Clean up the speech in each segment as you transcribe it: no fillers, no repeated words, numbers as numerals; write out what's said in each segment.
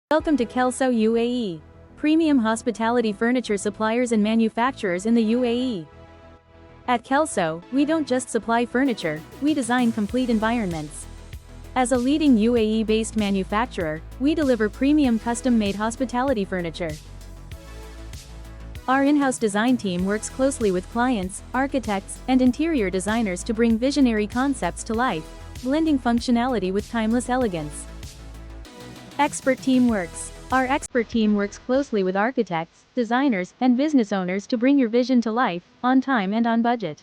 Welcome to Kelso UAE, premium hospitality furniture suppliers and manufacturers in the UAE. At Kelso, we don't just supply furniture, we design complete environments. As a leading UAE-based manufacturer, we deliver premium custom-made hospitality furniture. Our in-house design team works closely with clients, architects, and interior designers to bring visionary concepts to life, blending functionality with timeless elegance. Expert team works. Our expert team works closely with architects, designers, and business owners to bring your vision to life, on time and on budget.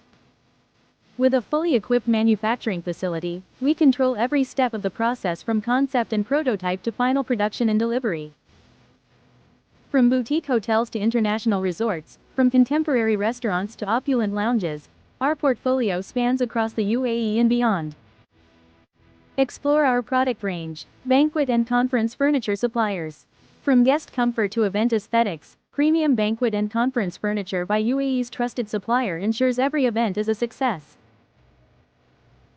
With a fully equipped manufacturing facility, we control every step of the process from concept and prototype to final production and delivery. From boutique hotels to international resorts, from contemporary restaurants to opulent lounges, our portfolio spans across the UAE and beyond. Explore our product range, banquet and conference furniture suppliers. From guest comfort to event aesthetics, premium banquet and conference furniture by UAE's trusted supplier ensures every event is a success.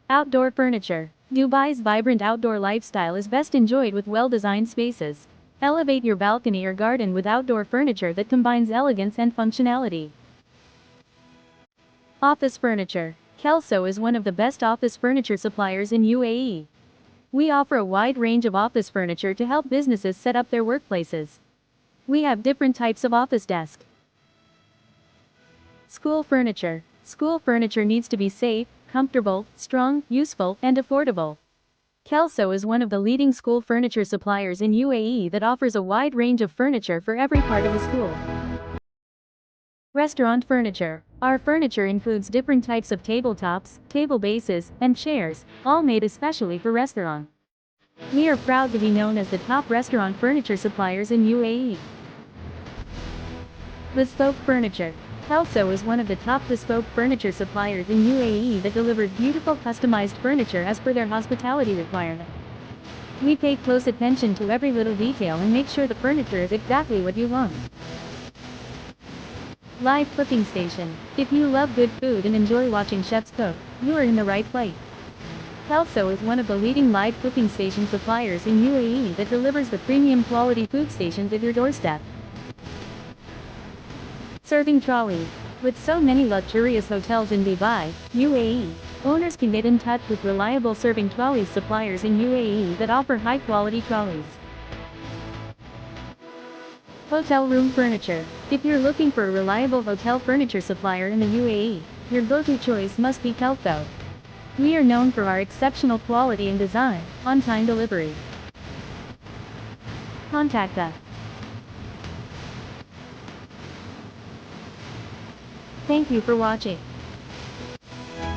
Outdoor furniture. Dubai's vibrant outdoor lifestyle is best enjoyed with well-designed spaces. Elevate your balcony or garden with outdoor furniture that combines elegance and functionality. Office furniture. Kelso is one of the best office furniture suppliers in UAE. We offer a wide range of office furniture to help businesses set up their workplaces. We have different types of office desk. School furniture. School furniture needs to be safe, comfortable, strong, useful, and affordable. Kelso is one of the leading school furniture suppliers in UAE that offers a wide range of furniture for every part of the school. Restaurant furniture. Our furniture includes different types of tabletops, table bases, and chairs, all made especially for restaurants. We are proud to be known as the top restaurant furniture suppliers in UAE. Bespoke furniture. Kelso is one of the top bespoke furniture suppliers in UAE that delivers beautiful customized furniture as per their hospitality requirement. We pay close attention to every little detail and make sure the furniture is exactly what you want. Live cooking station. If you love good food and enjoy watching chefs cook, you are in the right place. Kelso is one of the leading live cooking station suppliers in UAE that delivers the premium quality food stations at your doorstep. Serving trolleys. With so many luxurious hotels in Dubai, UAE, owners can get in touch with reliable serving trolleys suppliers in UAE that offer high-quality trolleys. Hotel room furniture. If you're looking for a reliable hotel furniture supplier in the UAE, your go-to choice must be Kelso. We are known for our exceptional quality and design, on-time delivery. Contact us. Thank you for watching.